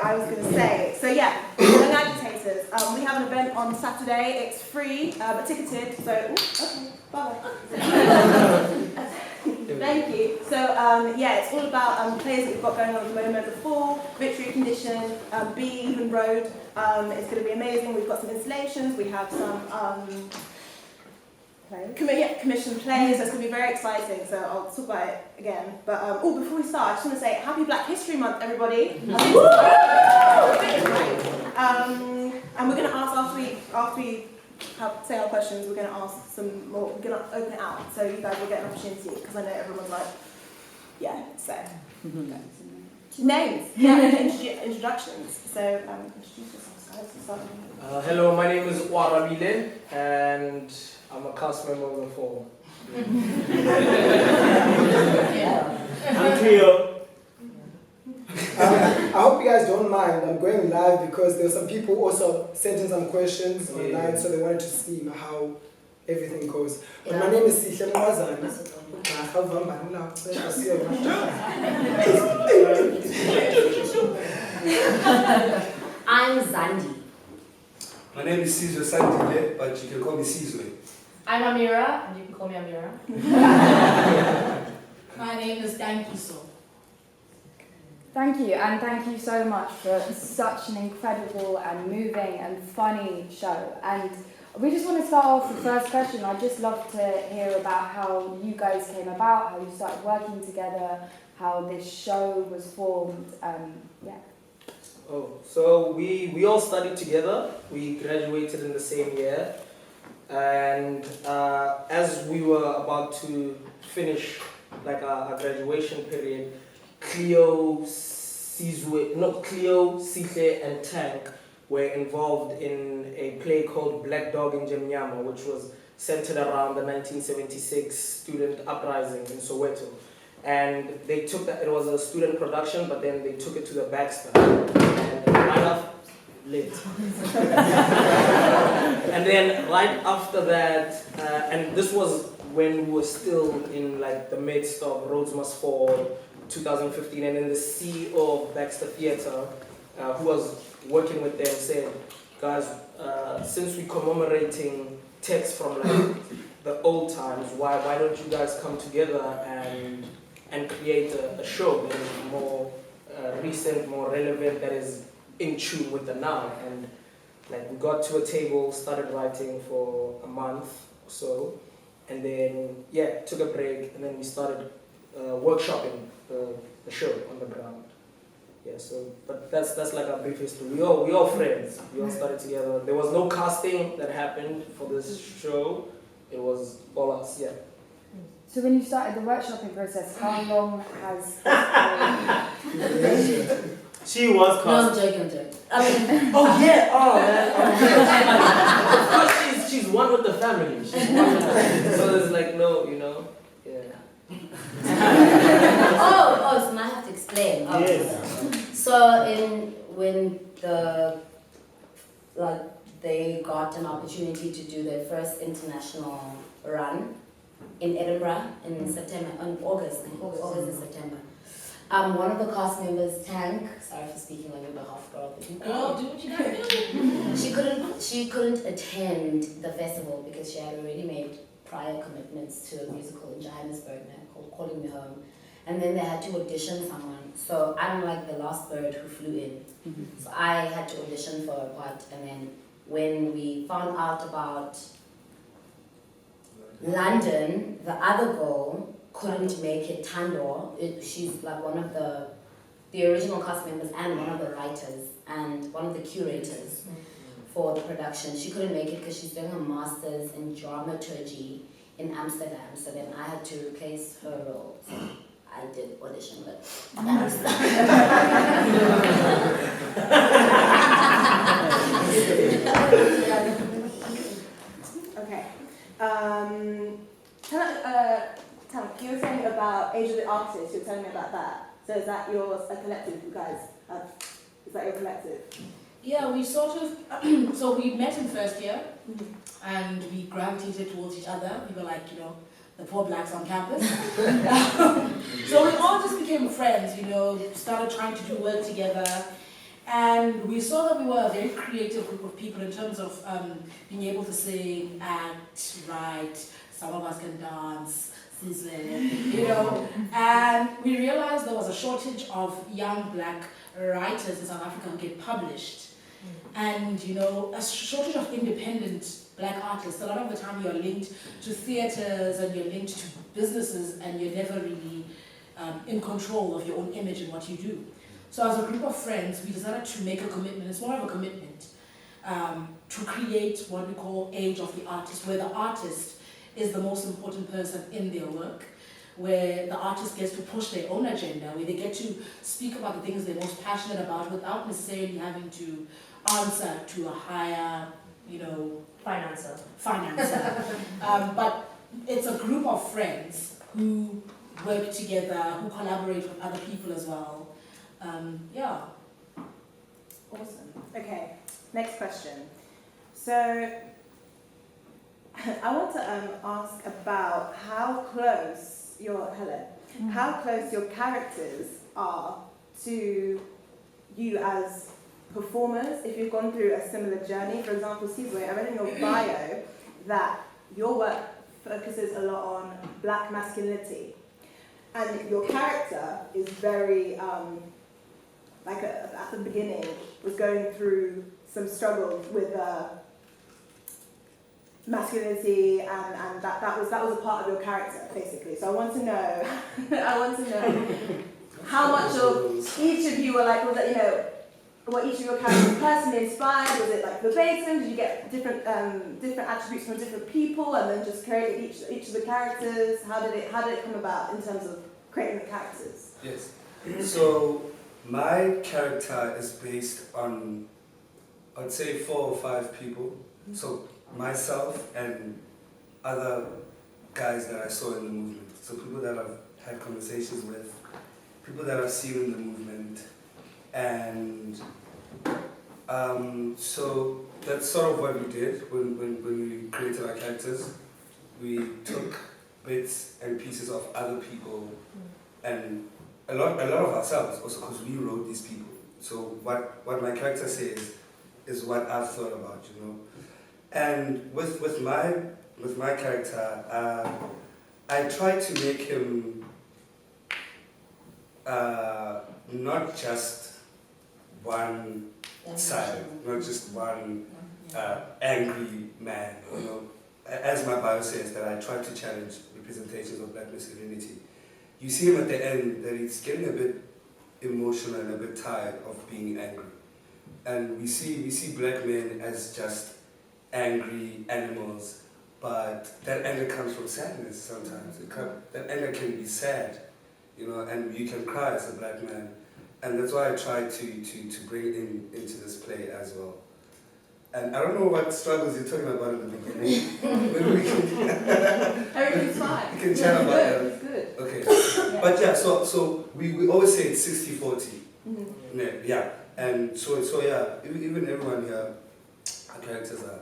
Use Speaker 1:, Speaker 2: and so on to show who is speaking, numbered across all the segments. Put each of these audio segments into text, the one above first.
Speaker 1: I was going to say. So yeah, Young Agitators. We have an event on Saturday. It's free, but ticketed. So, okay, bye. Thank you. So yeah, it's all about plays that we've got going on at the moment. The Fall, Victory Condition, B Even Road. It's going to be amazing. We've got some installations. We have some commissioned plays. So it's going to be very exciting. So I'll talk about it again. But before we start, I just want to say Happy Black History Month, everybody. And we're going to ask after we say our questions, we're going to ask some more. We're going to open it out, so you guys will get an opportunity, because I know everyone's like, yeah. So names, introductions. So introduce yourselves, guys.
Speaker 2: Hello, my name is Warabile, and I'm a cast member of the Fall.
Speaker 3: I'm Cleo. I hope you guys don't mind. I'm going live because there's some people also sent in some questions online, so they wanted to see how everything goes. But my name is Sihle Mwazana.
Speaker 4: I'm Zandi.
Speaker 5: My name is Sizwe Sandile, but you can call me Sizwe.
Speaker 6: I'm Amira, and you can call me Amira.
Speaker 7: My name is Dankiso.
Speaker 8: Thank you, and thank you so much for such an incredible and moving and funny show. And we just want to start off with the first question. I'd just love to hear about how you guys came about, how you started working together, how this show was formed.
Speaker 2: So we all studied together. We graduated in the same year, and as we were about to finish like our graduation period, Cleo, Sihle, and Tank were involved in a play called Black Dog in Jemnyama, which was centered around the 1976 student uprising in Soweto. And they took that, it was a student production, but then they took it to the Baxter. And right after, late. And then right after that, and this was when we were still in like the midst of Rhodes Must Fall, 2015, and then the CEO of Baxter Theatre, who was working with them, said, guys, since we're commemorating texts from like the old times, why don't you guys come together and create a show that is more recent, more relevant, that is in tune with the now. And like we got to a table, started writing for a month or so, and then took a break, and then we started workshopping the show on the ground. Yeah, so but that's like our brief history. We all friends. We all started together. There was no casting that happened for this show. It was all us. Yeah.
Speaker 8: So when you started the workshopping process, how long has
Speaker 3: She was cast.
Speaker 4: No, I'm joking.
Speaker 2: Of course, she's one with the family. She's one with the family. So there's like no, yeah.
Speaker 4: So now I have to explain.
Speaker 3: Yes.
Speaker 4: So when they got an opportunity to do their first international run in Edinburgh in September, in August and September. One of the cast members, Tank, sorry for speaking on your behalf, girl.
Speaker 7: Oh, do what you gotta do.
Speaker 4: She couldn't attend the festival because she had already made prior commitments to a musical in Johannesburg called Calling Me Home. And then they had to audition someone. So I'm like the last bird who flew in. So I had to audition for a part. And then when we found out about London, the other girl couldn't make it, Tandor. She's like one of the original cast members and one of the writers and one of the curators for the production. She couldn't make it because she's doing a master's in dramaturgy in Amsterdam. So then I had to replace her role. So I did audition, but that was
Speaker 1: Okay. Tam, you were saying about Age of the Artist. You were telling me about that. So is that a collective, you guys? Is that your collective?
Speaker 7: Yeah, we sort of, so we met in first year and we gravitated towards each other. We were like, the poor blacks on campus. So we all just became friends, started trying to do work together. And we saw that we were a very creative group of people in terms of being able to sing, act, write. Some of us can dance, sizzle, you know. And we realized there was a shortage of young black writers in South Africa who get published. And, you know, a shortage of independent black artists. A lot of the time you're linked to theatres and you're linked to businesses and you're never really in control of your own image and what you do. So as a group of friends, we decided to make a commitment. It's more of a commitment to create what we call Age of the Artist, where the artist is the most important person in their work, where the artist gets to push their own agenda, where they get to speak about the things they're most passionate about without necessarily having to answer to a higher, you know,
Speaker 6: Financer.
Speaker 7: But it's a group of friends who work together, who collaborate with other people as well. Yeah.
Speaker 1: Awesome. Okay, next question. So, I want to ask about how close how close your characters are to you as performers, if you've gone through a similar journey. For example, Sizwe, I read in your bio that your work focuses a lot on black masculinity. And your character is very, at the beginning, was going through some struggles with masculinity, and that was a part of your character, basically. So I want to know, how much of each of you were like, was that, you know, what each of your characters personally inspired? Was it like verbatim? Did you get different attributes from different people and then just create each of the characters? How did it come about in terms of creating the characters?
Speaker 5: Yes. So my character is based on, I'd say 4 or 5 people. So myself and other guys that I saw in the movement. So people that I've had conversations with, people that I've seen in the movement. And so that's sort of what we did when we created our characters. We took bits and pieces of other people and a lot of ourselves also, because we wrote these people. So what my character says is what I've thought about, you know. And with my character, I tried to make him not just one side, not just one angry man, you know. As my bio says, that I try to challenge representations of black masculinity. You see him at the end that he's getting a bit emotional and a bit tired of being angry. And we see black men as just angry animals, but that anger comes from sadness sometimes. That anger can be sad, you know, and you can cry as a black man. And that's why I try to bring it into this play as well. And I don't know what struggles you're talking about in the beginning.
Speaker 1: Everything's fine.
Speaker 5: We can chat about that.
Speaker 1: It's good.
Speaker 5: Okay. But yeah, so we always say it's 60-40.
Speaker 1: Mm-hmm.
Speaker 5: Yeah. And so yeah, even everyone here, our characters are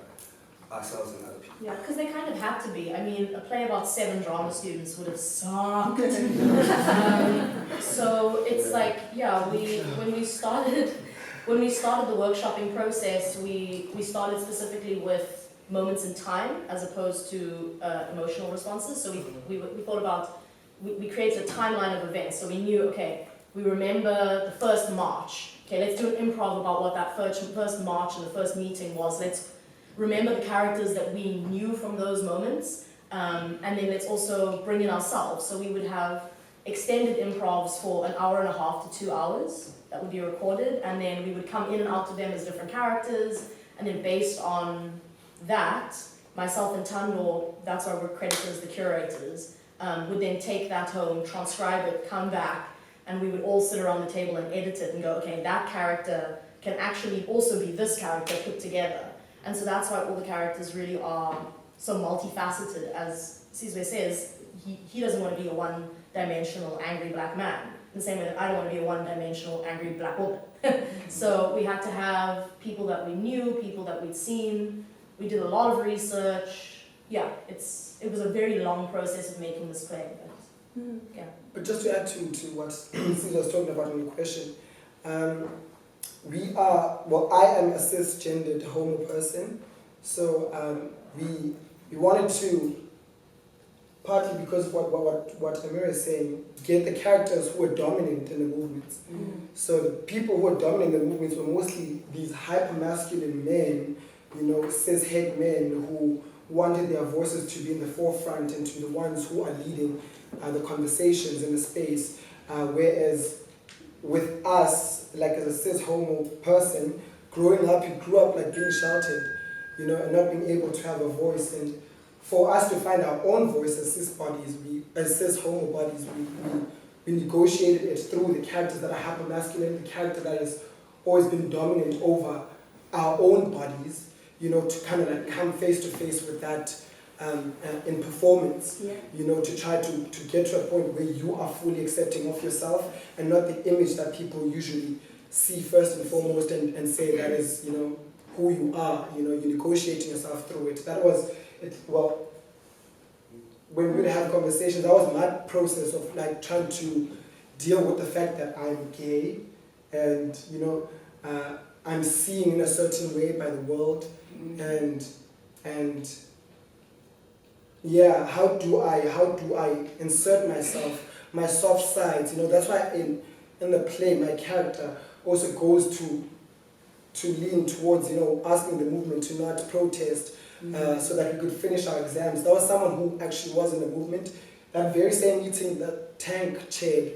Speaker 5: ourselves and other people.
Speaker 6: Yeah, because they kind of have to be. I mean, a play about 7 drama students would have sucked. So it's like, yeah, when we started the workshopping process, we started specifically with moments in time as opposed to emotional responses. So we thought about, we created a timeline of events. So we knew, okay, we remember the first march. Okay, let's do an improv about what that first march and the first meeting was. Let's remember the characters that we knew from those moments, and then let's also bring in ourselves. So we would have extended improvs for 1.5 hours to 2 hours that would be recorded, and then we would come in and out of them as different characters, and then based on that, myself and Tando, that's why we're credited as the curators, would then take that home, transcribe it, come back, and we would all sit around the table and edit it and go, okay, that character can actually also be this character put together. And so that's why all the characters really are so multifaceted. As Sizwe says, he doesn't want to be a one-dimensional angry black man, in the same way that I don't want to be a one-dimensional angry black woman. So we had to have people that we knew, people that we'd seen. We did a lot of research. Yeah, it was a very long process of making this play. But, yeah.
Speaker 3: But just to add to what Sizwe was talking about in the question, I am a cisgendered homo person, so we wanted to, partly because of what Amira is saying, get the characters who were dominant in the movements. So the people who were dominant in the movements were mostly these hyper-masculine men, cis-het men who wanted their voices to be in the forefront and to be the ones who are leading the conversations in the space, whereas with us, like as a cis-homo person, growing up, you grew up like being sheltered, and not being able to have a voice. And for us to find our own voice as cis bodies, as cis-homo bodies, we negotiated it through the characters that are hyper-masculine, the character that has always been dominant over our own bodies, to kind of like come face to face with that in performance, to try to get to a point where you are fully accepting of yourself and not the image that people usually see first and foremost and say that is, who you are, you're negotiating yourself through it. That was it. Well, when we would have conversations, that was my process of like trying to deal with the fact that I'm gay and, I'm seen in a certain way by the world, and yeah, how do I insert myself, my soft sides? That's why in the play, my character also goes to lean towards, asking the movement to not protest, so that we could finish our exams. That was someone who actually was in the movement. That very same meeting that Tank chaired,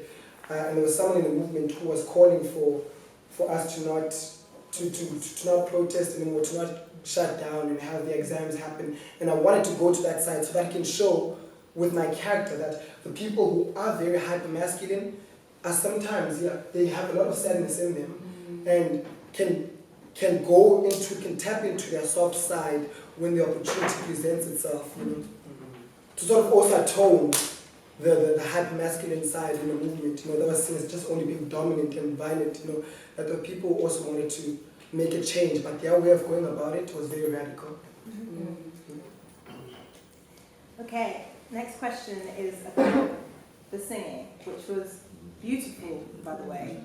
Speaker 3: and there was someone in the movement who was calling for us to not protest anymore, to not shut down and have the exams happen. And I wanted to go to that side so that I can show with my character that the people who are very hyper-masculine are sometimes, they have a lot of sadness in them, and can tap into their soft side when the opportunity presents itself, to sort of also atone the hyper-masculine side in the movement, that was seen as just only being dominant and violent, that the people also wanted to make a change, but their way of going about it was very radical.
Speaker 1: Okay, next question is about the singing, which was beautiful, by the way.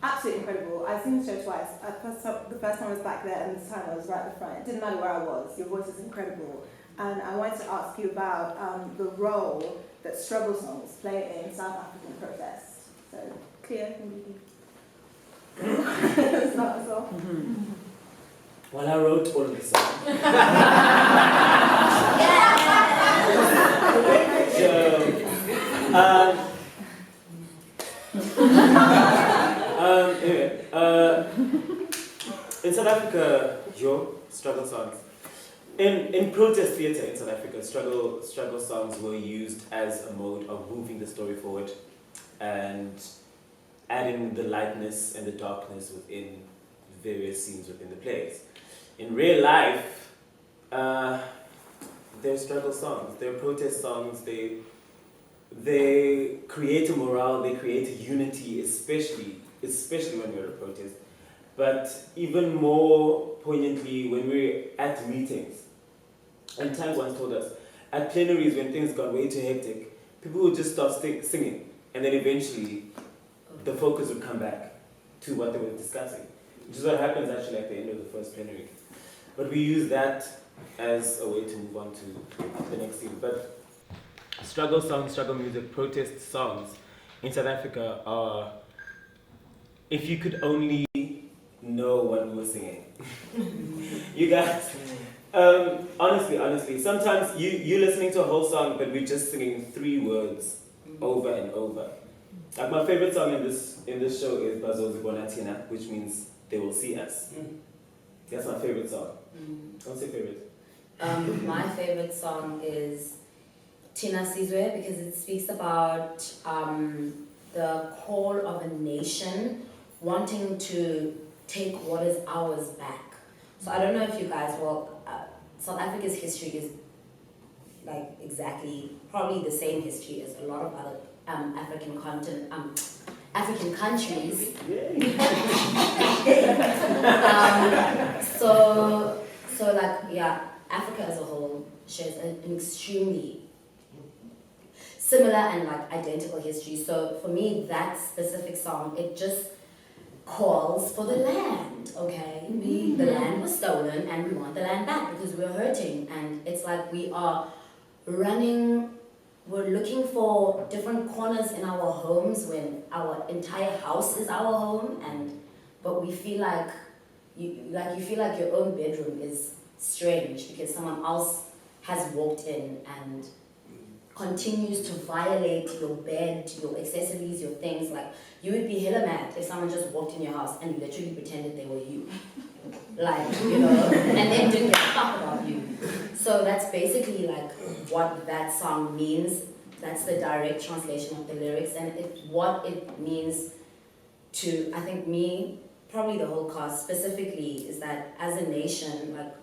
Speaker 1: Absolutely incredible. I've seen the show twice. The first time I was back there, and this time I was right at the front. It didn't matter where I was. Your voice is incredible. And I wanted to ask you about the role that struggle songs play in South African protest. So, Cleo, can you start us off?
Speaker 9: Well, I wrote all of the songs. Anyway, in South Africa, struggle songs. In protest theatre in South Africa, struggle songs were used as a mode of moving the story forward and adding the lightness and the darkness within various scenes within the plays. In real life, they're struggle songs, they're protest songs, they create a morale, they create a unity, especially when you're at a protest. But even more poignantly, when we're at meetings, and Tank once told us, at plenaries when things got way too hectic, people would just start singing, and then eventually the focus would come back to what they were discussing, which is what happens actually at the end of the first plenary. But we use that as a way to move on to the next scene. But struggle songs, struggle music, protest songs in South Africa are, if you could only know what we were singing. You guys, honestly, sometimes you're listening to a whole song, but we're just singing 3 words over and over. Like my favorite song in this show is Bazozi Bonatina, which means they will see us. That's my favorite song. What's your favorite?
Speaker 4: My favorite song is Tina Sizwe, because it speaks about the call of a nation wanting to take what is ours back. So I don't know if you guys South Africa's history is like exactly probably the same history as a lot of other African countries. So Africa as a whole shares an extremely similar and like identical history. So for me, that specific song, it just calls for the land, okay? The land was stolen and we want the land back because we're hurting. And it's like we are running, we're looking for different corners in our homes when our entire house is our home, but we feel like you feel like your own bedroom is strange because someone else has walked in and continues to violate your bed, your accessories, your things. Like, you would be hella mad if someone just walked in your house and literally pretended they were you. Like, you know, and then didn't give a fuck about you. So that's basically like what that song means. That's the direct translation of the lyrics, and what it means to, I think, me, probably the whole cast specifically, is that as a nation, like,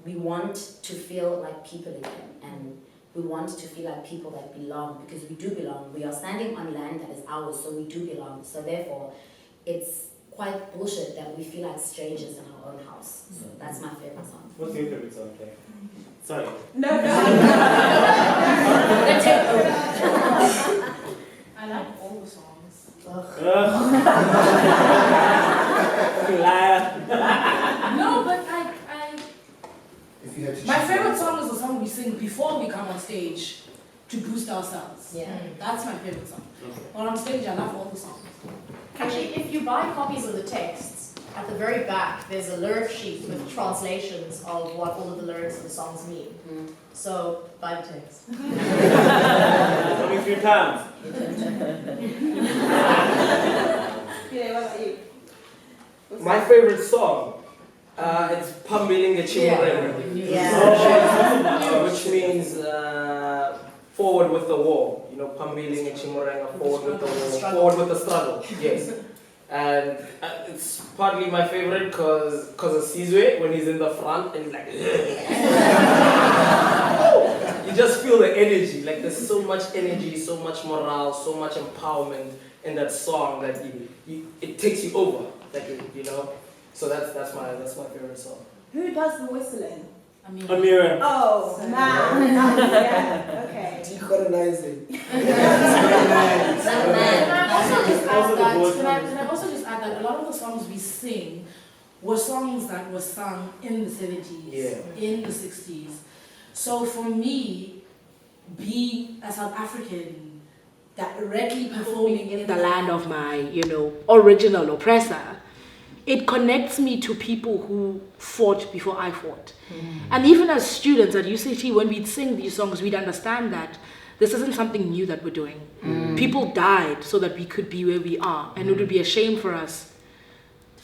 Speaker 4: we want to feel like people again, and we want to feel like people that belong, because we do belong. We are standing on land that is ours, so we do belong. So therefore, it's quite bullshit that we feel like strangers in our own house. So that's my favorite song.
Speaker 9: What's your favorite song, Claire? Sorry.
Speaker 1: No.
Speaker 4: Let's take over.
Speaker 7: I like all the songs.
Speaker 9: Liar.
Speaker 7: No, but
Speaker 10: If you had to
Speaker 7: my
Speaker 10: choose
Speaker 7: favorite
Speaker 10: one
Speaker 7: song is the song we sing before we come on stage to boost ourselves.
Speaker 4: Yeah.
Speaker 7: That's my favorite song. When I'm on stage, I love all the songs.
Speaker 6: Actually, if you buy copies of the texts, at the very back there's a lyric sheet with translations of what all of the lyrics of the songs mean. So buy the text.
Speaker 9: Only 3 pounds.
Speaker 1: Yeah, what about you?
Speaker 2: My favorite song, it's Pambiling Chimureng, which means forward with the war. You know, Pambiling Chimureng, forward with the war, forward with the struggle. Yes. And it's partly my favorite because of Sizwe when he's in the front and he's like, you just feel the energy. Like, there's so much energy, so much morale, so much empowerment in that song that it takes you over. Like, you know. So that's my favorite song.
Speaker 1: Who does the whistling?
Speaker 9: Amira.
Speaker 1: Oh, man. Yeah, okay.
Speaker 3: Decolonizing.
Speaker 7: Can I also just add that a lot of the songs we sing were songs that were sung in the 70s, in the 60s. So for me, being a South African directly performing in the land of my, original oppressor, it connects me to people who fought before I fought. And even as students at UCT, when we'd sing these songs, we'd understand that this isn't something new that we're doing. People died so that we could be where we are, and it would be a shame for us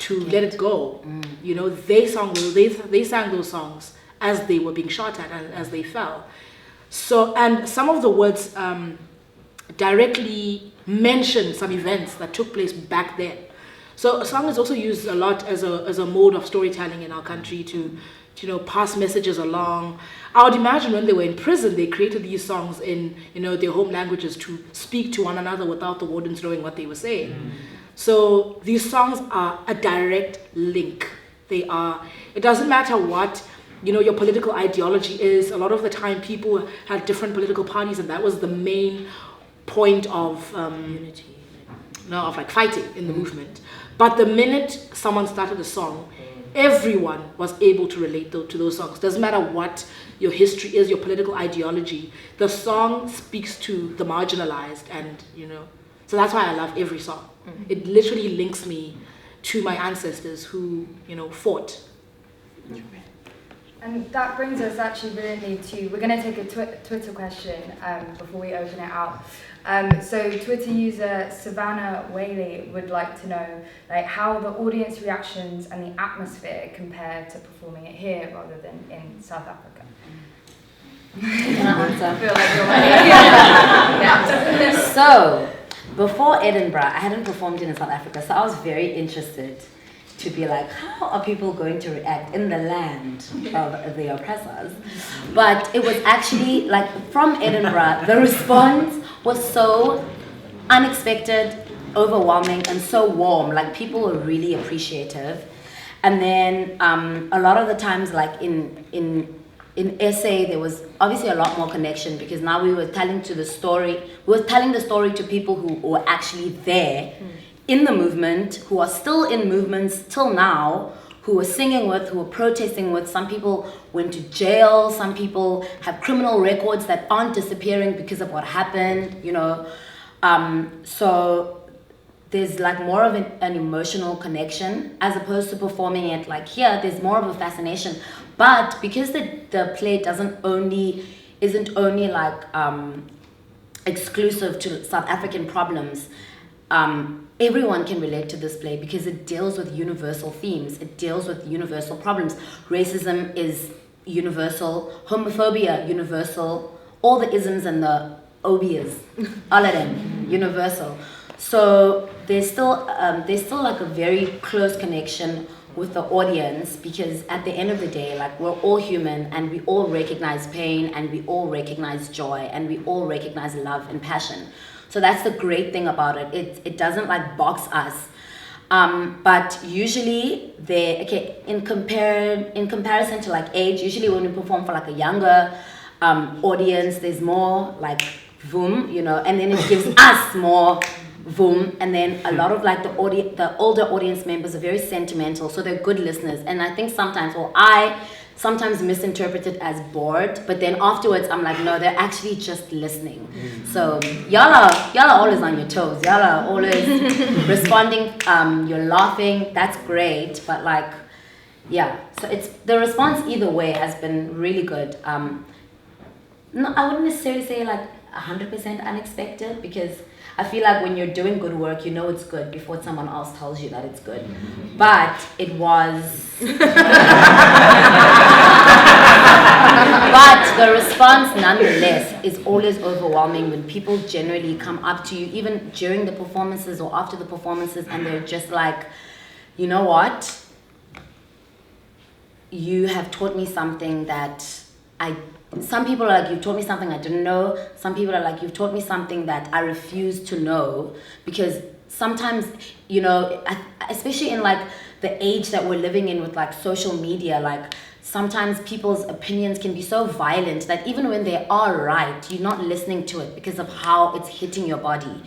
Speaker 7: to let it go. You know, they sang those songs as they were being shot at and as they fell. So, and some of the words directly mention some events that took place back then. So a song is also used a lot as a mode of storytelling in our country to pass messages along. I would imagine when they were in prison, they created these songs in their home languages to speak to one another without the wardens knowing what they were saying. So these songs are a direct link. They are. It doesn't matter what your political ideology is. A lot of the time, people had different political parties, and that was the main point of unity, of like fighting in the movement. But the minute someone started a song, everyone was able to relate to those songs. Doesn't matter what your history is, your political ideology. The song speaks to the marginalized, and so that's why I love every song. It literally links me to my ancestors who fought.
Speaker 8: And that brings us actually really to, we're going to take a Twitter question before we open it out. So Twitter user Savannah Whaley would like to know how the audience reactions and the atmosphere compare to performing it here rather than in South Africa.
Speaker 4: Can I answer?
Speaker 8: I feel like you're ready.
Speaker 4: So, before Edinburgh, I hadn't performed in South Africa, so I was very interested to be like, how are people going to react in the land of the oppressors? But it was actually from Edinburgh, the response was so unexpected, overwhelming, and so warm. People were really appreciative. And then a lot of the times, in SA, there was obviously a lot more connection because now we were telling the story to people who were actually there in the movement, who are still in movements till now, who are singing with, who are protesting with. Some people went to jail, some people have criminal records that aren't disappearing because of what happened, you know. So there's like more of an emotional connection as opposed to performing it like here. There's more of a fascination, but because the play isn't only like exclusive to South African problems, everyone can relate to this play because it deals with universal themes. It deals with universal problems. Racism is universal, homophobia universal, all the isms and the obias, all of them universal. So there's still like a very close connection with the audience, because at the end of the day, like, we're all human and we all recognize pain and we all recognize joy and we all recognize love and passion. So that's the great thing about it. It doesn't like box us. But usually in comparison to like age, usually when we perform for like a younger audience, there's more like boom, you know, and then it gives us more boom, and then a lot of like the older audience members are very sentimental, so they're good listeners. And I think I sometimes misinterpret it as bored, but then afterwards I'm like, no, they're actually just listening. So y'all are always on your toes, y'all are always responding, you're laughing, that's great, but like, yeah, so it's the response either way has been really good. No, I wouldn't necessarily say like 100% unexpected, because I feel like when you're doing good work, you know it's good before someone else tells you that it's good. But it was... But the response nonetheless is always overwhelming when people generally come up to you, even during the performances or after the performances, and they're just like, you know what? You have taught me something that some people are like, you've taught me something I didn't know. Some people are like, you've taught me something that I refuse to know. Because sometimes, you know, especially in like the age that we're living in with like social media, like sometimes people's opinions can be so violent that even when they are right, you're not listening to it because of how it's hitting your body.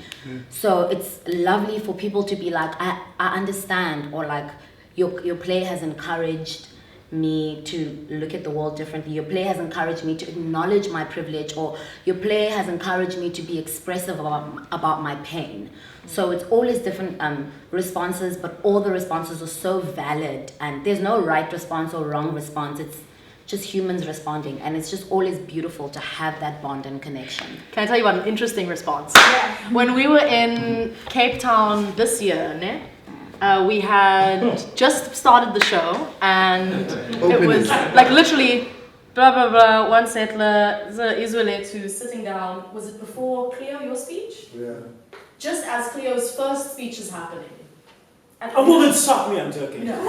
Speaker 4: So it's lovely for people to be like, I understand, or like your play has encouraged me to look at the world differently. Your play has encouraged me to acknowledge my privilege, or your play has encouraged me to be expressive about my pain. So it's always different responses, but all the responses are so valid, and there's no right response or wrong response. It's just humans responding, and it's just always beautiful to have that bond and connection.
Speaker 6: Can I tell you about an interesting response? Yeah. When we were in Cape Town this year, we had just started the show, and it was like literally blah blah blah, one settler, Izwelethu sitting down. Was it before Cleo, your speech?
Speaker 10: Yeah.
Speaker 6: Just as Cleo's first speech is happening. And
Speaker 9: A woman shot me, I'm joking.
Speaker 6: No.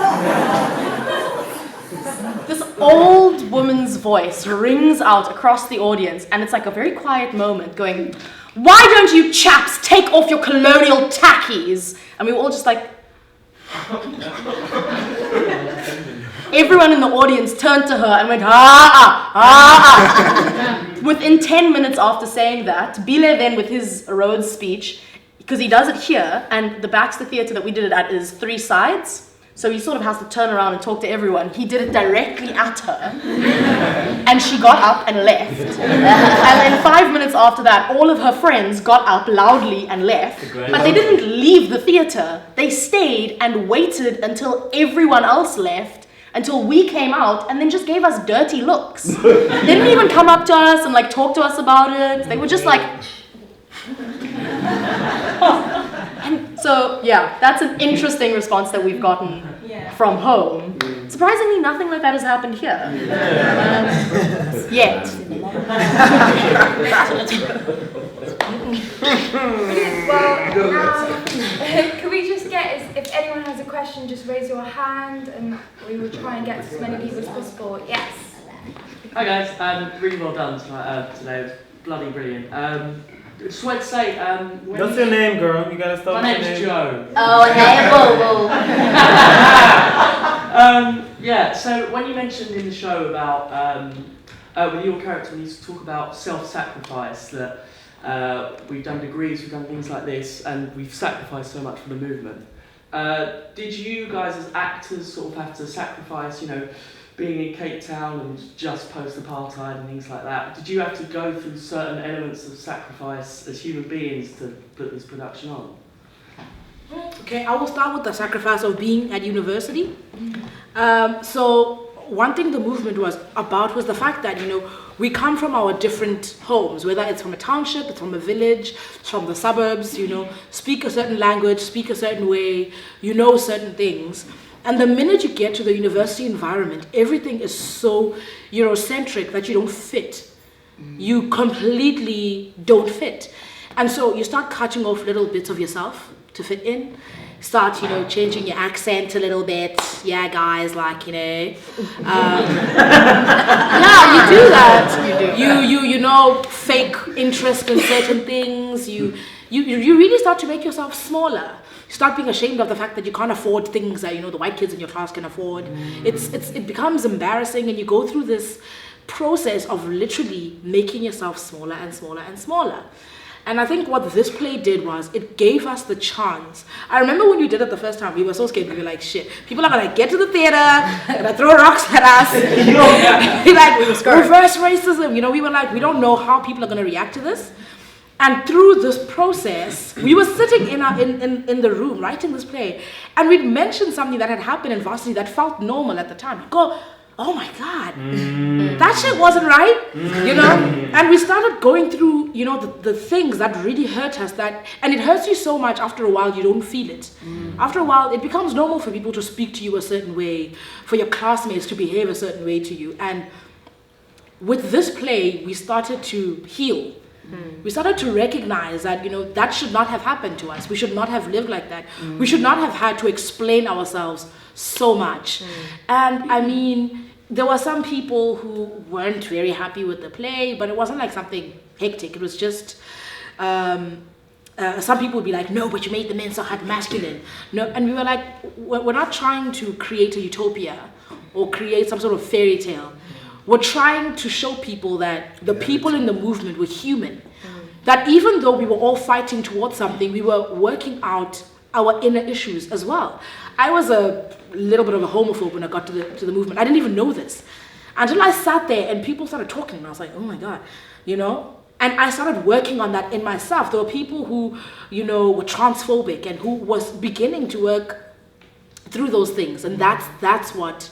Speaker 6: This old woman's voice rings out across the audience, and it's like a very quiet moment going, "Why don't you chaps take off your colonial tackies?" And we were all just like, everyone in the audience turned to her and went, Within 10 minutes after saying that, Bile then with his Rhodes speech, because he does it here, and the Baxter Theatre that we did it at is 3 sides, so he sort of has to turn around and talk to everyone. He did it directly at her, and she got up and left. And then 5 minutes after that, all of her friends got up loudly and left, but they didn't leave the theatre. They stayed and waited until everyone else left, until we came out, and then just gave us dirty looks. They didn't even come up to us and like talk to us about it. They were just like... And so, yeah, that's an interesting response that we've gotten from home. Surprisingly, nothing like that has happened here. Yet.
Speaker 8: Well, can we just get, if anyone has a question, just raise your hand, and we will try and get to as many people as possible. Yes.
Speaker 11: Hi guys, really well done today. It was bloody brilliant. Just wanted to say,
Speaker 9: what's your name, girl? You gotta start.
Speaker 11: My name's Joe.
Speaker 4: Oh, hey, boo.
Speaker 11: Yeah. So when you mentioned in the show about with your character, when you talk about self-sacrifice, that we've done degrees, we've done things like this, and we've sacrificed so much for the movement. Did you guys as actors sort of have to sacrifice, being in Cape Town and just post-apartheid and things like that? Did you have to go through certain elements of sacrifice as human beings to put this production on?
Speaker 7: Okay, I will start with the sacrifice of being at university. So one thing the movement was about was the fact that, we come from our different homes, whether it's from a township, it's from a village, it's from the suburbs, speak a certain language, speak a certain way, certain things. And the minute you get to the university environment, everything is so Eurocentric that you don't fit. You completely don't fit. And so you start cutting off little bits of yourself to fit in. Start, changing your accent a little bit. Yeah, guys, yeah, you do that. You fake interest in certain things. You really start to make yourself smaller. You start being ashamed of the fact that you can't afford things that, the white kids in your class can afford. It becomes embarrassing, and you go through this process of literally making yourself smaller and smaller and smaller. And I think what this play did was it gave us the chance. I remember when you did it the first time, we were so scared. We were like, shit, people are going to get to the theater, they're going to throw rocks at us. Reverse racism. We were like, we don't know how people are going to react to this. And through this process, we were sitting in the room writing this play, and we'd mentioned something that had happened in varsity that felt normal at the time. We'd go, oh my God, that shit wasn't right, And we started going through, the things that really hurt us, and it hurts you so much after a while you don't feel it. After a while, it becomes normal for people to speak to you a certain way, for your classmates to behave a certain way to you. And with this play, we started to heal. We started to recognize that, that should not have happened to us. We should not have lived like that. We should not have had to explain ourselves so much. And I mean, there were some people who weren't very happy with the play, but it wasn't like something hectic. It was just, some people would be like, no, but you made the men so hard masculine. No, and we were like, we're not trying to create a utopia or create some sort of fairy tale. We're trying to show people that the people in the movement were human. That even though we were all fighting towards something, we were working out our inner issues as well. I was a little bit of a homophobe when I got to the movement. I didn't even know this until I sat there and people started talking, and I was like, oh my God, And I started working on that in myself. There were people who, were transphobic and who was beginning to work through those things, and that's what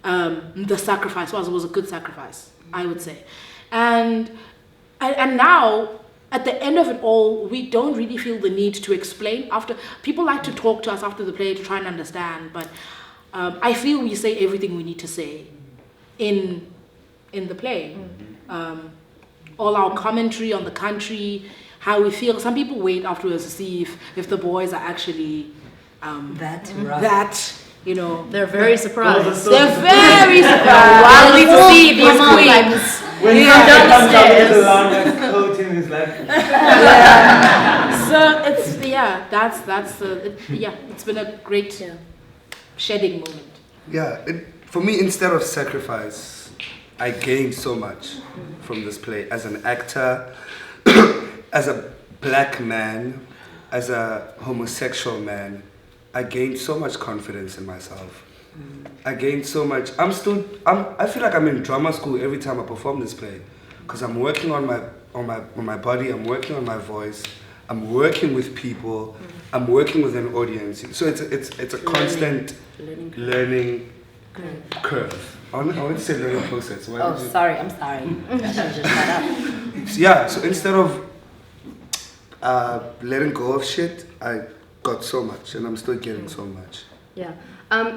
Speaker 7: the sacrifice was. It was a good sacrifice, I would say, and now. At the end of it all, we don't really feel the need to explain. After people like to talk to us after the play to try and understand, but I feel we say everything we need to say in the play. All our commentary on the country, how we feel. Some people wait afterwards to see if the boys are actually
Speaker 6: They're very surprised.
Speaker 7: They're very surprised.
Speaker 6: Wildly to see these queens.
Speaker 9: When he comes up with the long coat in his like.
Speaker 7: So it's been a great shedding moment.
Speaker 5: Yeah, for me, instead of sacrifice, I gained so much from this play as an actor, as a black man, as a homosexual man. I gained so much confidence in myself. I gained so much. I feel like I'm in drama school every time I perform this play, because I'm working on my body. I'm working on my voice. I'm working with people. I'm working with an audience. So it's a constant learning curve. I wanted to say learning process.
Speaker 4: Sorry, I'm sorry. I should have just shut up.
Speaker 5: Yeah. So instead of letting go of shit, I got so much, and I'm still getting so much.
Speaker 6: Yeah.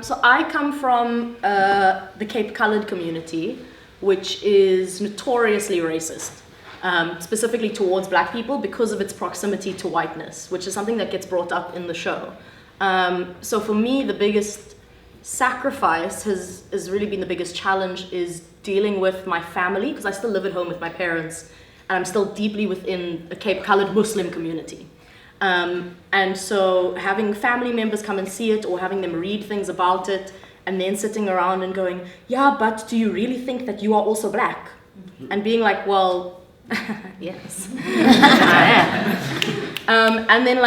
Speaker 6: So I come from the Cape Coloured community, which is notoriously racist, specifically towards black people because of its proximity to whiteness, which is something that gets brought up in the show. So for me, the biggest sacrifice has really been the biggest challenge is dealing with my family, because I still live at home with my parents, and I'm still deeply within a Cape Coloured Muslim community. And so having family members come and see it, or having them read things about it, and then sitting around and going, yeah, but do you really think that you are also black? And being like, well, Yes, I am. And then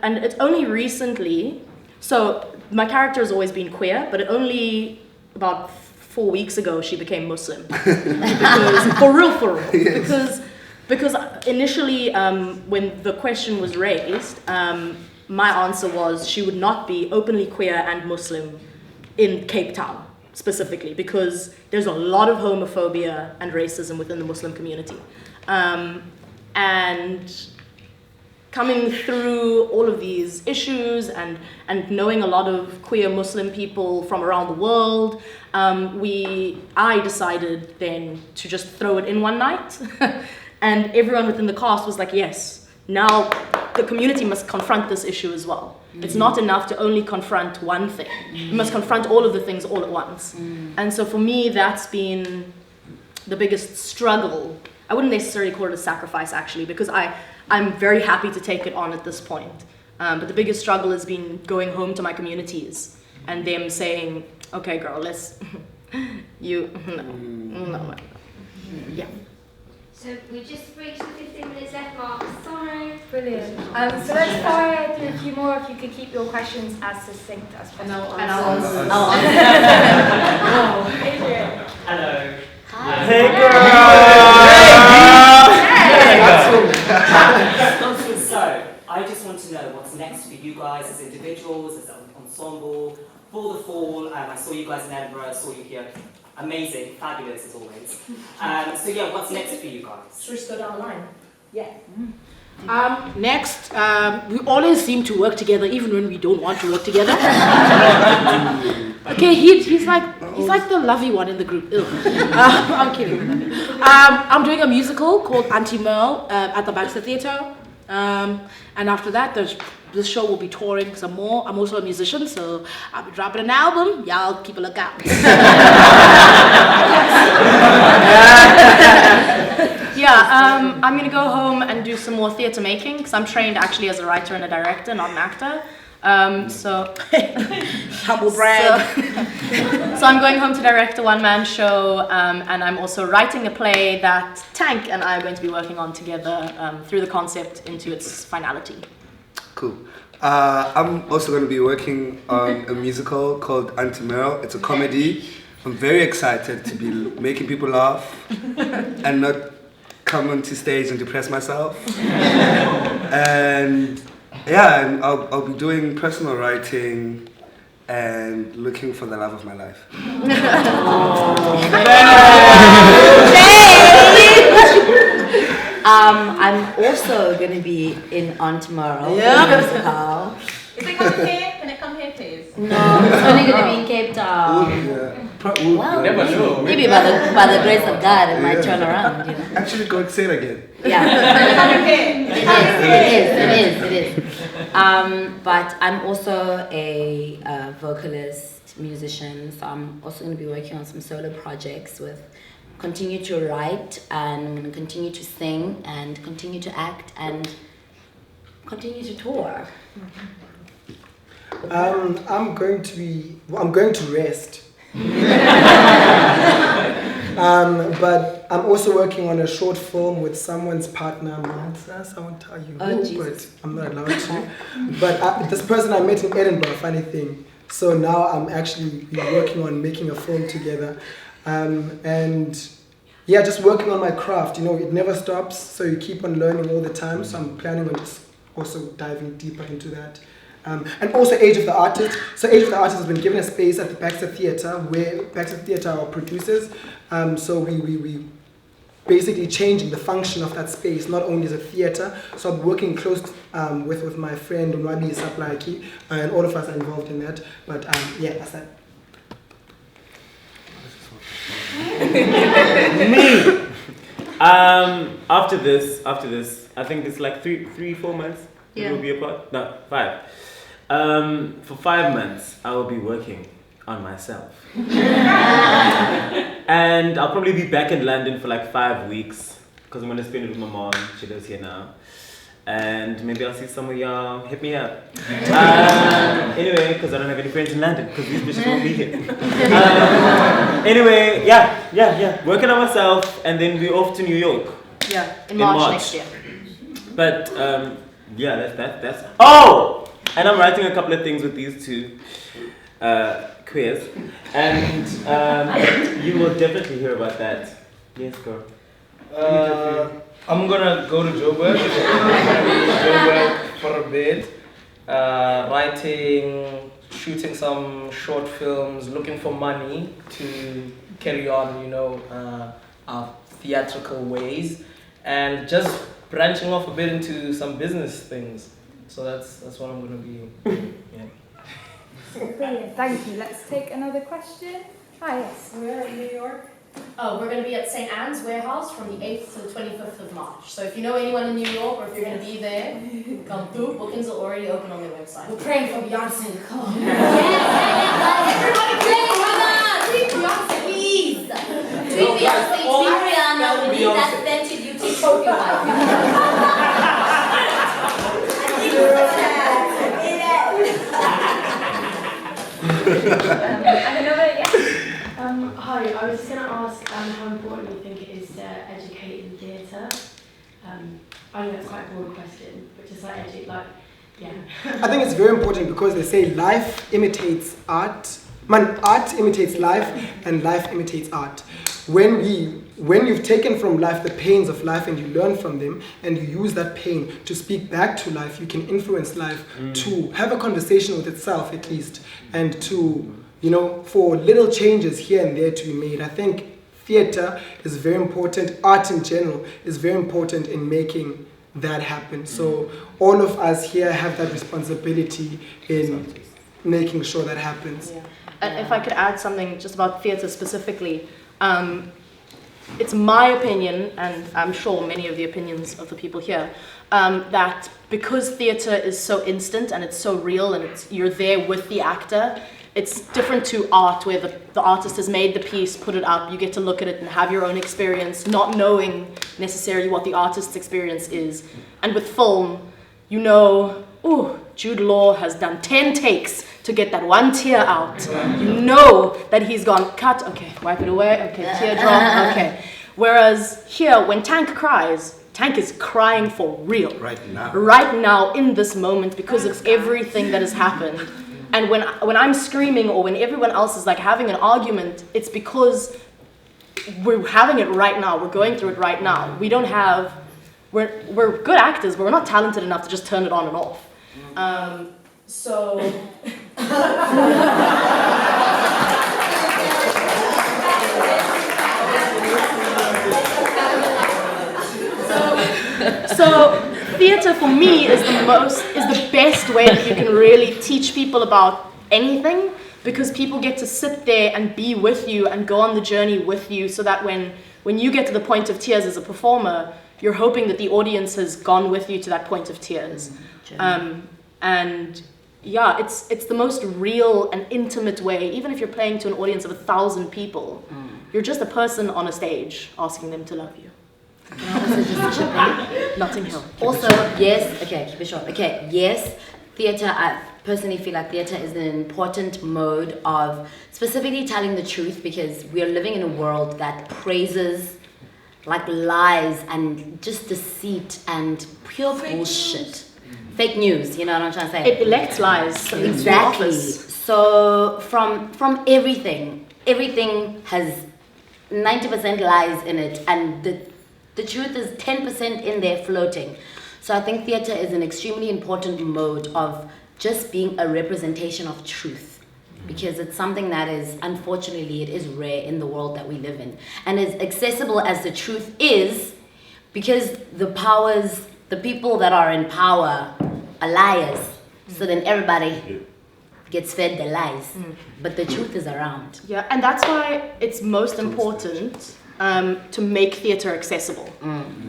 Speaker 6: and it's only recently. So my character has always been queer, but only about 4 weeks ago she became Muslim. Because, for real. Yes. Because initially, when the question was raised, my answer was she would not be openly queer and Muslim in Cape Town, specifically, because there's a lot of homophobia and racism within the Muslim community. And coming through all of these issues and knowing a lot of queer Muslim people from around the world, I decided then to just throw it in one night. And everyone within the cast was like, yes, now the community must confront this issue as well. Mm-hmm. It's not enough to only confront one thing. Mm-hmm. You must confront all of the things all at once. Mm-hmm. And so for me, that's been the biggest struggle. I wouldn't necessarily call it a sacrifice, actually, because I'm very happy to take it on at this point. But the biggest struggle has been going home to my communities and them saying, okay, girl, let's, no. Yeah.
Speaker 12: So we just reached the 15 minutes left mark. Sorry.
Speaker 8: Brilliant. So let's fire through a few more if you could keep your questions as succinct as possible.
Speaker 6: And I'll answer.
Speaker 8: Adrian.
Speaker 11: Hello.
Speaker 12: Hi.
Speaker 9: Hey girl!
Speaker 13: So, I just want to know what's next for you guys as individuals, as an ensemble, for the fall. I saw you guys in Edinburgh, I saw you here. Amazing, fabulous as always. So yeah, what's next for you guys?
Speaker 6: Should we just go down the line? Yeah.
Speaker 7: Next, we always seem to work together, even when we don't want to work together. Okay, he's like the lovey one in the group. I'm kidding. I'm doing a musical called Anti-Merle at the Baxter Theatre. And after that, this show will be touring some more. I'm also a musician, so I'll be dropping an album. Y'all keep a lookout.
Speaker 6: Yeah, I'm gonna go home and do some more theatre making because I'm trained actually as a writer and a director, not an actor. So
Speaker 7: humble brag.
Speaker 6: So I'm going home to direct a one-man show, and I'm also writing a play that Tank and I are going to be working on together through the concept into its finality.
Speaker 5: Cool. I'm also going to be working on a musical called Anti-Merle. It's a comedy. I'm very excited to be making people laugh and not come onto stage and depress myself. And yeah, and I'll be doing personal writing and looking for the love of my life.
Speaker 4: I'm also going to be on tomorrow. Yeah.
Speaker 1: Is it coming here? Can it come here, please?
Speaker 4: No, it's only going to be in Cape Town. Well,
Speaker 11: never know.
Speaker 4: Maybe by the grace of God, it might turn around. You know?
Speaker 5: Actually, go and say it again.
Speaker 4: Yeah. It is. But I'm also a vocalist, musician, so I'm also going to be working on some solo projects continue to write, and I'm going to continue to sing and continue to act and continue to tour.
Speaker 3: I'm going to rest. But I'm also working on a short film with someone's partner, Mansa. I won't tell you who, but I'm not allowed to. But this person I met in Edinburgh, funny thing. So now I'm actually working on making a film together. And yeah, just working on my craft. It never stops, so you keep on learning all the time. So I'm planning on just also diving deeper into that. And also Age of the Artist. So Age of the Artist has been given a space at the Baxter Theatre, where Baxter Theatre are producers. So we basically changing the function of that space, not only as a theatre. So I'm working close with my friend Unwabi Saplaki, and all of us are involved in that. But yeah, that's that.
Speaker 9: Me. After this, I think it's like 3-4 months.
Speaker 6: Yeah.
Speaker 9: We'll be apart. No, 5. For 5 months, I will be working on myself. And I'll probably be back in London for like 5 weeks because I'm gonna spend it with my mom. She lives here now. And maybe I'll see some of y'all. Hit me up. Anyway, because I don't have any friends in London, because these bitches won't be here. Anyway, yeah. Working on myself, and then we're off to New York.
Speaker 6: Yeah, in March next year.
Speaker 9: But yeah, that's. Oh, and I'm writing a couple of things with these two queers, and you will definitely hear about that. Yes, girl.
Speaker 2: I'm gonna go to Joburg. I'm gonna be in Joburg for a bit, writing, shooting some short films, looking for money to carry on, our theatrical ways, and just branching off a bit into some business things. So that's what I'm gonna be doing. Yeah.
Speaker 8: Brilliant, thank you. Let's take another question. Hi, yes.
Speaker 6: We're in New York. Oh, we're going to be at St. Anne's Warehouse from the 8th to the 25th of March. So if you know anyone in New York, or if you're going to be there, come through. Bookings are already open on their website.
Speaker 7: We're praying for Beyonce to come.
Speaker 4: Everybody pray with us! Tweet Beyonce, please! Tweet Beyonce, tweet Rihanna, we need that scented beauty trophy wife.
Speaker 14: Hi, I was just going to ask how important you think it is to educate in theatre. I know that's quite a broad question, but just yeah.
Speaker 3: I think it's very important because they say life imitates art. Art imitates life, and life imitates art. When you've taken from life the pains of life and you learn from them and you use that pain to speak back to life, you can influence life to have a conversation with itself at least, and to, for little changes here and there to be made. I think theatre is very important, art in general is very important in making that happen. So all of us here have that responsibility in making sure that happens.
Speaker 6: Yeah. And if I could add something just about theatre specifically, it's my opinion, and I'm sure many of the opinions of the people here, that because theatre is so instant and it's so real and you're there with the actor, it's different to art where the artist has made the piece, put it up, you get to look at it and have your own experience, not knowing necessarily what the artist's experience is. And with film, Jude Law has done 10 takes to get that one tear out. You know that he's gone, cut, okay, wipe it away, okay, teardrop, okay. Whereas here, when Tank cries, Tank is crying for real. Right now, in this moment, because of everything that has happened. And when I'm screaming, or when everyone else is having an argument, it's because we're having it right now. We're going through it right now. We're good actors, but we're not talented enough to just turn it on and off. So theatre for me is the best way that you can really teach people about anything, because people get to sit there and be with you and go on the journey with you, so that when you get to the point of tears as a performer, you're hoping that the audience has gone with you to that point of tears. And yeah, it's the most real and intimate way. Even if you're playing to an audience of 1,000 people, you're just a person on a stage asking them to love you.
Speaker 4: Can I also just chip in?
Speaker 6: Notting Hill.
Speaker 4: Also, yes, okay, keep it short. Okay, yes, theatre, I personally feel like theatre is an important mode of specifically telling the truth, because we are living in a world that praises lies and just deceit and pure bullshit. Fake news, you know what I'm trying to say?
Speaker 6: It elects lies.
Speaker 4: Exactly. So from everything has 90% lies in it, and the truth is 10% in there floating. So I think theatre is an extremely important mode of just being a representation of truth, because it's something that is, unfortunately, it is rare in the world that we live in. And as accessible as the truth is, because the people that are in power are liars, so then everybody gets fed the lies, but the truth is around.
Speaker 6: Yeah, and that's why it's most important to make theatre accessible,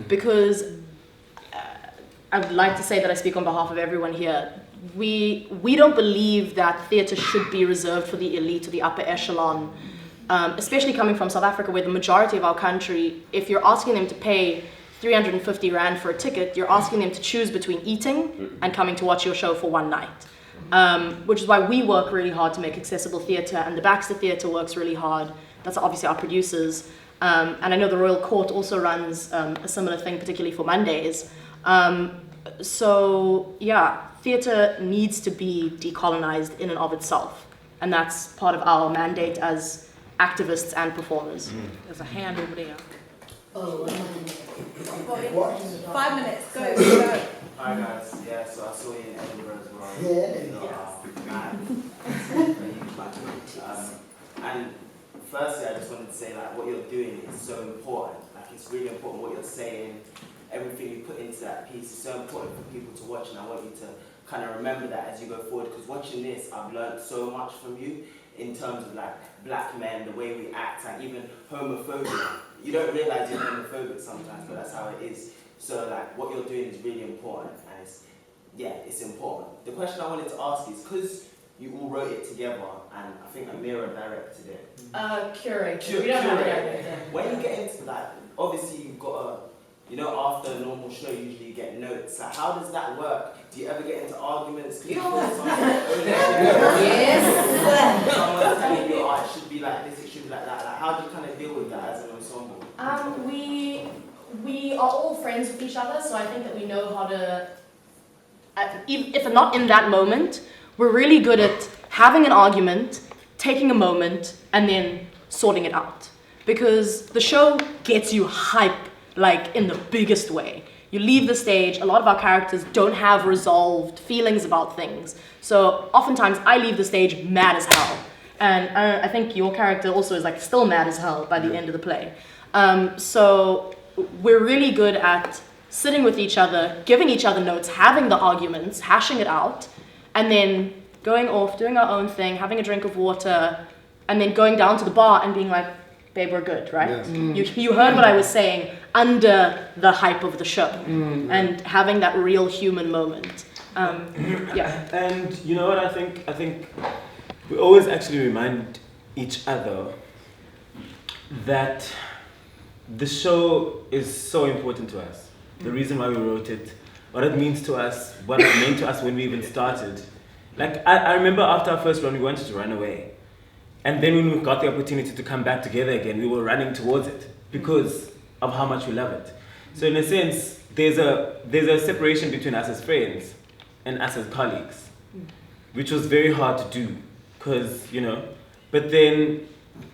Speaker 6: because I would like to say that I speak on behalf of everyone here. We don't believe that theatre should be reserved for the elite or the upper echelon, especially coming from South Africa, where the majority of our country, if you're asking them to pay 350 Rand for a ticket, you're asking them to choose between eating and coming to watch your show for one night. Which is why we work really hard to make accessible theatre, and the Baxter Theatre works really hard. That's obviously our producers. And I know the Royal Court also runs a similar thing, particularly for Mondays. So yeah, theatre needs to be decolonized in and of itself. And that's part of our mandate as activists and performers.
Speaker 15: There's a hand over there.
Speaker 4: Oh,
Speaker 1: 5 minutes, go.
Speaker 16: Hi guys, yeah, so I saw you in Edinburgh as well. And firstly, I just wanted to say like what you're doing is so important. Like it's really important what you're saying, everything you put into that piece is so important for people to watch, and I want you to kind of remember that as you go forward, because watching this, I've learned so much from you in terms of like black men, the way we act, and even homophobia. You don't realize you're homophobic sometimes, but that's how it is. So like what you're doing is really important, and it's important. The question I wanted to ask is, because you all wrote it together, and I think Amira directed it.
Speaker 6: Curator.
Speaker 16: We don't have a director. When you get into like, obviously you've got after a normal show, usually you get notes. Like, how does that work? Do you ever get into arguments? Yes. Someone's telling you, oh, it should be like this, it should be like that. Like, how do you kind of deal with that as an ensemble?
Speaker 6: We are all friends with each other, so I think that we know how to, if not in that moment, we're really good at having an argument, taking a moment, and then sorting it out. Because the show gets you hype, like in the biggest way. You leave the stage, a lot of our characters don't have resolved feelings about things. So oftentimes I leave the stage mad as hell. And I think your character also is like still mad as hell by the end of the play. So we're really good at sitting with each other, giving each other notes, having the arguments, hashing it out, and then going off, doing our own thing, having a drink of water, and then going down to the bar and being like, babe, we're good, right? Yes. You heard what I was saying under the hype of the show, and having that real human moment. Yeah.
Speaker 9: And you know what I think? I think we always actually remind each other that the show is so important to us. The reason why we wrote it, what it means to us, what it meant to us when we even started. Like, I remember after our first run, we wanted to run away. And then when we got the opportunity to come back together again, we were running towards it because of how much we love it. So in a sense, there's a separation between us as friends and us as colleagues, which was very hard to do because, but then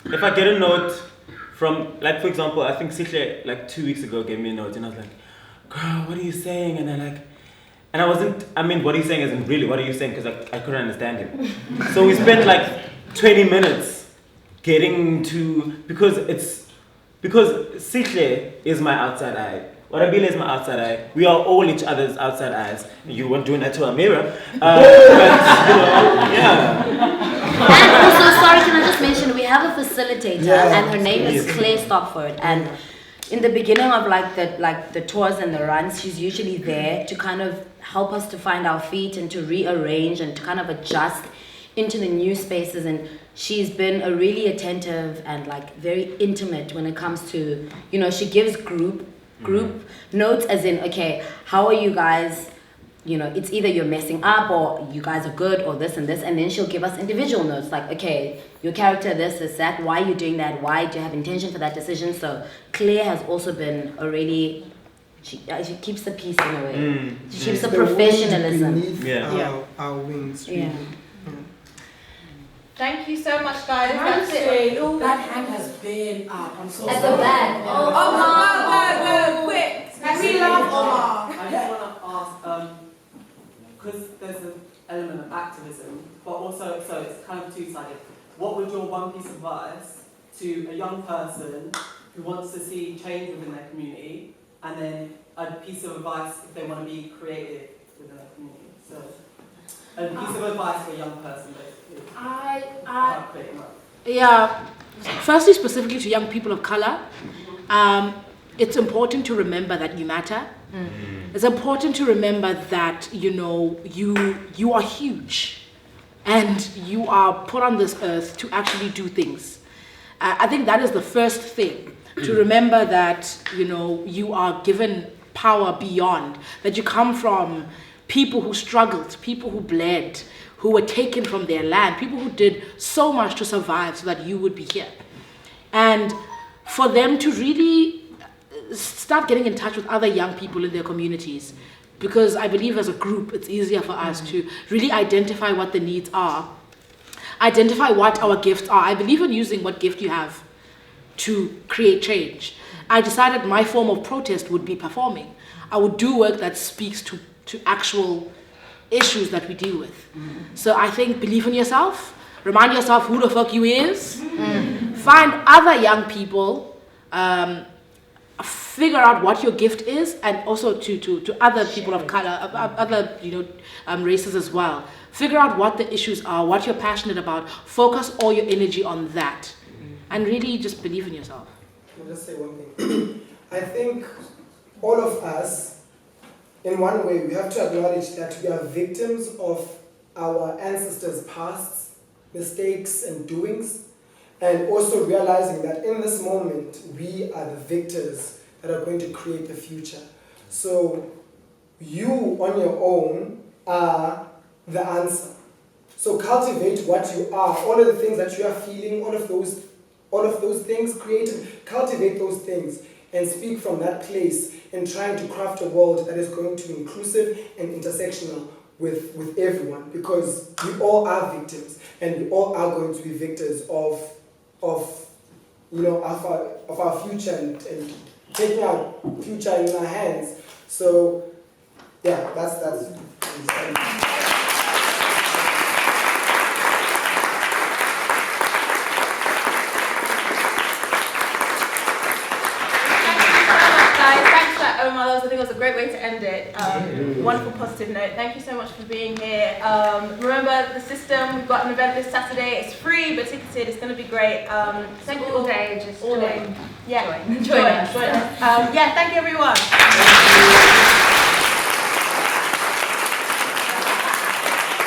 Speaker 9: if I get a note from, like for example, I think Sihle like 2 weeks ago gave me a note and I was like, girl, what are you saying? And what are you saying isn't really, what are you saying? Because I couldn't understand him. So we spent like 20 minutes getting to, because Sihle is my outside eye. Warabile is my outside eye. We are all each other's outside eyes. You weren't doing that to Amira. Yeah.
Speaker 4: And also, sorry, can I just mention, we have a facilitator and her name is Claire Stopford. And in the beginning of the tours and the runs, she's usually there to kind of help us to find our feet and to rearrange and to kind of adjust into the new spaces. And she's been a really attentive and like very intimate when it comes to, she gives group notes as in, okay, how are you guys, it's either you're messing up or you guys are good or this and this, and then she'll give us individual notes like, okay, your character this, that, why are you doing that, why do you have intention for that decision? So Claire has also been a really, she keeps the peace in a way. She keeps the professionalism.
Speaker 3: Our wings. Really.
Speaker 4: Yeah.
Speaker 1: Thank you so much, guys.
Speaker 7: That's it. That hand has been up. I'm so
Speaker 4: At
Speaker 7: sorry.
Speaker 4: the back.
Speaker 1: Oh, quick.
Speaker 7: We love Omar.
Speaker 15: I just want to ask, because there's an element of activism, but also, so it's kind of two-sided. What would your one piece of advice to a young person who wants to see change within their community, and then a piece of advice if they want to be creative within their community? So, a piece of advice for a young person, basically.
Speaker 7: Firstly, specifically to young people of color, it's important to remember that you matter. It's important to remember that you are huge, and you are put on this earth to actually do things. I think that is the first thing, to remember that, you are given power beyond, that you come from people who struggled, people who bled, who were taken from their land, people who did so much to survive so that you would be here. And for them to really start getting in touch with other young people in their communities, because I believe as a group it's easier for us to really identify what the needs are, identify what our gifts are. I believe in using what gift you have to create change. I decided my form of protest would be performing. I would do work that speaks to actual issues that we deal with. So I think believe in yourself, remind yourself who the fuck you is, find other young people, figure out what your gift is, and also to other people of color, other races as well. Figure out what the issues are, what you're passionate about. Focus all your energy on that, and really just believe in yourself.
Speaker 3: I'll just say one thing. I think all of us, in one way, we have to acknowledge that we are victims of our ancestors' past mistakes and doings, and also realizing that in this moment, we are the victors that are going to create the future. So you on your own are the answer. So cultivate what you are, all of the things that you are feeling, all of those things, cultivate those things, and speak from that place in trying to craft a world that is going to be inclusive and intersectional with everyone, because we all are victims, and we all are going to be victors of our future and taking our future in our hands. So yeah, that's
Speaker 1: I think it was a great way to end it. Wonderful positive note. Thank you so much for being here. Remember the system, we've got an event this Saturday. It's free but ticketed. It's going to be great. Thank you all day. Just all day. Yeah, join us. Yeah, thank you everyone.